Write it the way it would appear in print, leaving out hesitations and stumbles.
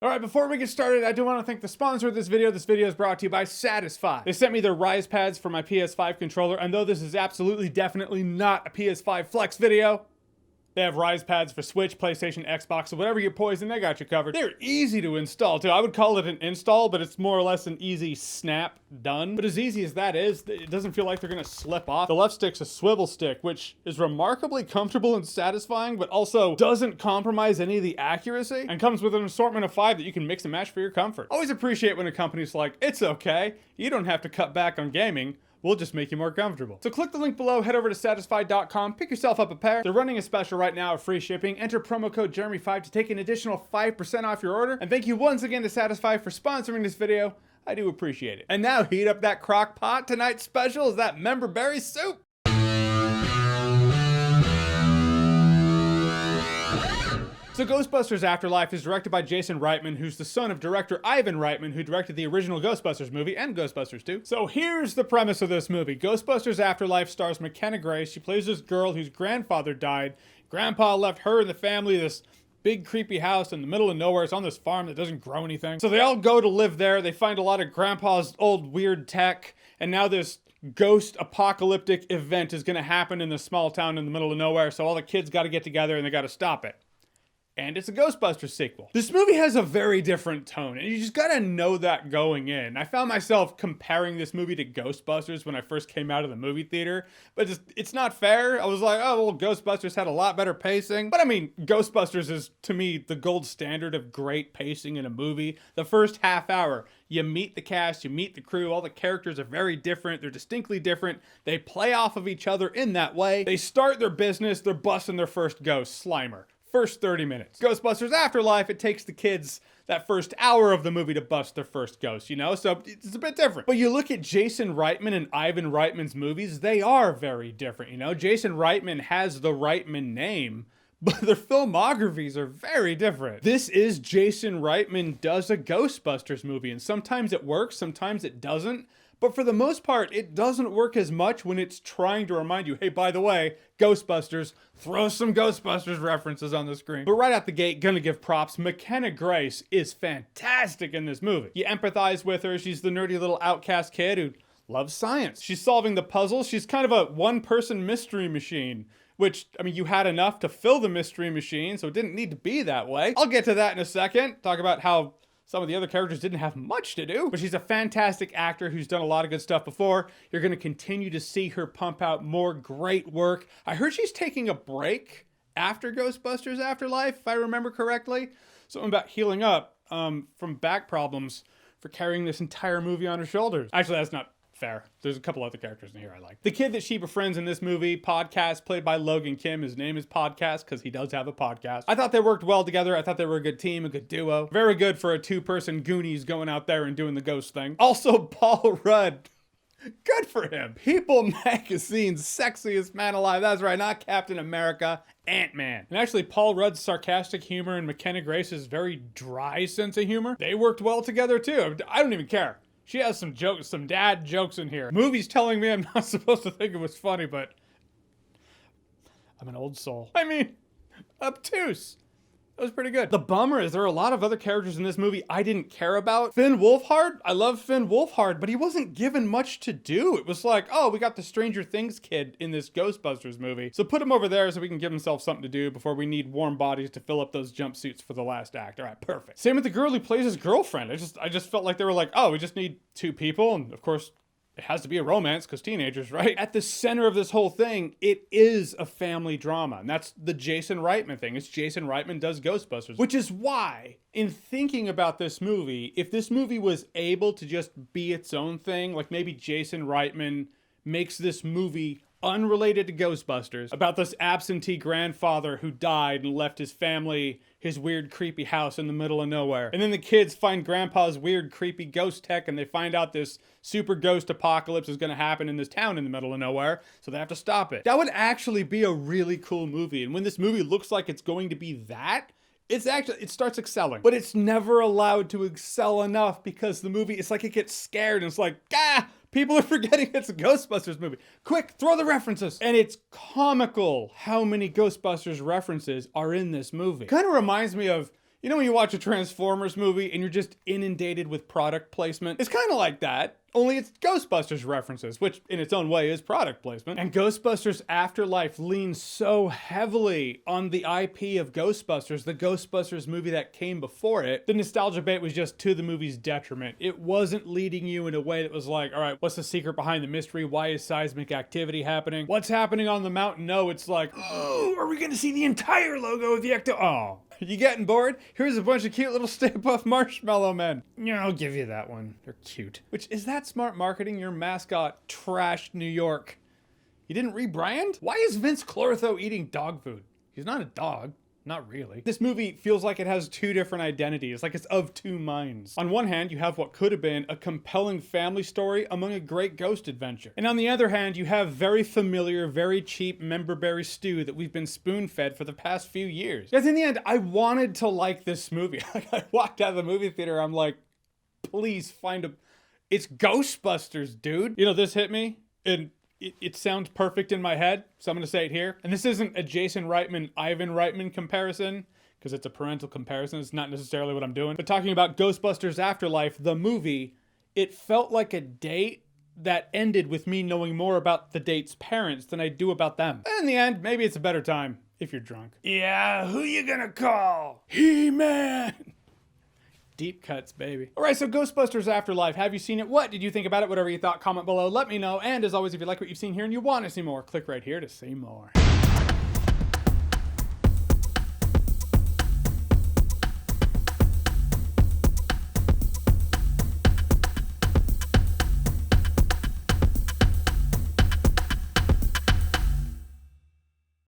All right, before we get started, I do want to thank the sponsor of this video. This video is brought to you by Satisfy. They sent me their Rise pads for my PS5 controller, and though this is absolutely definitely not a PS5 Flex video, they have Rise pads for Switch, PlayStation, Xbox, so whatever your poison, they got you covered. They're easy to install too. I would call it an install, but it's more or less an easy snap done. But as easy as that is, it doesn't feel like they're gonna slip off. The left stick's a swivel stick, which is remarkably comfortable and satisfying, but also doesn't compromise any of the accuracy, and comes with an assortment of 5 that you can mix and match for your comfort. Always appreciate when a company's like, it's okay, you don't have to cut back on gaming. We'll just make you more comfortable. So click the link below, head over to satisfy.com, pick yourself up a pair. They're running a special right now of free shipping. Enter promo code Jeremy5 to take an additional 5% off your order. And thank you once again to Satisfy for sponsoring this video. I do appreciate it. And now heat up that crock pot. Tonight's special is that member berry soup. So Ghostbusters Afterlife is directed by Jason Reitman, who's the son of director Ivan Reitman, who directed the original Ghostbusters movie and Ghostbusters 2. So here's the premise of this movie. Ghostbusters Afterlife stars McKenna Grace. She plays this girl whose grandfather died. Grandpa left her and the family this big creepy house in the middle of nowhere. It's on this farm that doesn't grow anything. So they all go to live there. They find a lot of grandpa's old weird tech, and now this ghost apocalyptic event is gonna happen in this small town in the middle of nowhere. So all the kids gotta get together and they gotta stop it. And it's a Ghostbusters sequel. This movie has a very different tone, and you just gotta know that going in. I found myself comparing this movie to Ghostbusters when I first came out of the movie theater, but it's not fair. I was like, oh, well, Ghostbusters had a lot better pacing. But I mean, Ghostbusters is, to me, the gold standard of great pacing in a movie. The first half hour, you meet the cast, you meet the crew, all the characters are very different, they're distinctly different, they play off of each other in that way. They start their business, they're busting their first ghost, Slimer. First 30 minutes. Ghostbusters Afterlife, it takes the kids that first hour of the movie to bust their first ghost, you know? So it's a bit different. But you look at Jason Reitman and Ivan Reitman's movies, they are very different, you know? Jason Reitman has the Reitman name, but their filmographies are very different. This is Jason Reitman does a Ghostbusters movie, and sometimes it works, sometimes it doesn't. But for the most part, it doesn't work as much when it's trying to remind you, hey, by the way, Ghostbusters, throw some Ghostbusters references on the screen. But right out the gate, gonna give props, McKenna Grace is fantastic in this movie. You empathize with her. She's the nerdy little outcast kid who loves science. She's solving the puzzles. She's kind of a one-person mystery machine, which, I mean, you had enough to fill the mystery machine, so it didn't need to be that way. I'll get to that in a second. Talk about how some of the other characters didn't have much to do, but she's a fantastic actor who's done a lot of good stuff before. You're going to continue to see her pump out more great work. I heard she's taking a break after Ghostbusters Afterlife, if I remember correctly. Something about healing up from back problems for carrying this entire movie on her shoulders. Actually, that's not fair. There's a couple other characters in here I like. The kid that she befriends in this movie, Podcast, played by Logan Kim. His name is Podcast because he does have a podcast. I thought they worked well together. I thought they were a good team, a good duo. Very good for a two-person Goonies going out there and doing the ghost thing. Also, Paul Rudd. Good for him. People Magazine's sexiest man alive. That's right, not Captain America, Ant-Man. And actually, Paul Rudd's sarcastic humor and McKenna Grace's very dry sense of humor, they worked well together too. I don't even care. She has some jokes, some dad jokes in here. Movie's telling me I'm not supposed to think it was funny, but I'm an old soul. I mean, obtuse. That was pretty good. The bummer is there are a lot of other characters in this movie I didn't care about. Finn Wolfhard, I love Finn Wolfhard, but he wasn't given much to do. It was like, oh, we got the Stranger Things kid in this Ghostbusters movie, so put him over there so we can give himself something to do before we need warm bodies to fill up those jumpsuits for the last act. All right, perfect. Same with the girl who plays his girlfriend. I just felt like they were like, oh, we just need 2 people, and of course, it has to be a romance because teenagers, right? At the center of this whole thing, it is a family drama. And that's the Jason Reitman thing. It's Jason Reitman does Ghostbusters. Which is why, in thinking about this movie, if this movie was able to just be its own thing, like maybe Jason Reitman makes this movie unrelated to Ghostbusters, about this absentee grandfather who died and left his family his weird creepy house in the middle of nowhere. And then the kids find grandpa's weird creepy ghost tech and they find out this super ghost apocalypse is gonna happen in this town in the middle of nowhere, so they have to stop it. That would actually be a really cool movie. And when this movie looks like it's going to be that, it starts excelling, but it's never allowed to excel enough because the movie, it's like it gets scared and it's like, people are forgetting it's a Ghostbusters movie. Quick, throw the references. And it's comical how many Ghostbusters references are in this movie. Kind of reminds me of, You know when you watch a Transformers movie and you're just inundated with product placement? It's kind of like that, only it's Ghostbusters references, which in its own way is product placement. And Ghostbusters Afterlife leans so heavily on the IP of Ghostbusters, the Ghostbusters movie that came before it. The nostalgia bait was just to the movie's detriment. It wasn't leading you in a way that was like, all right, what's the secret behind the mystery? Why is seismic activity happening? What's happening on the mountain? No, it's like, oh, are we gonna see the entire logo of the Ecto? Oh. You getting bored? Here's a bunch of cute little Stay Puft Marshmallow Men. Yeah, I'll give you that one. They're cute. Which, is that smart marketing? Your mascot trashed New York. You didn't rebrand? Why is Vince Clortho eating dog food? He's not a dog. Not really. This movie feels like it has two different identities, like it's of two minds. On one hand, you have what could have been a compelling family story among a great ghost adventure. And on the other hand, you have very familiar, very cheap memberberry stew that we've been spoon-fed for the past few years. Because in the end, I wanted to like this movie. Like, I walked out of the movie theater, I'm like, please find a... It's Ghostbusters, dude. You know, this hit me, and it sounds perfect in my head, so I'm going to say it here. And this isn't a Jason Reitman, Ivan Reitman comparison, because it's a parental comparison. It's not necessarily what I'm doing. But talking about Ghostbusters Afterlife, the movie, it felt like a date that ended with me knowing more about the date's parents than I do about them. And in the end, maybe it's a better time if you're drunk. Yeah, who you gonna call? He-Man! Deep cuts, baby. All right, so Ghostbusters Afterlife. Have you seen it? What did you think about it? Whatever you thought, comment below. Let me know. And as always, if you like what you've seen here and you want to see more, click right here to see more.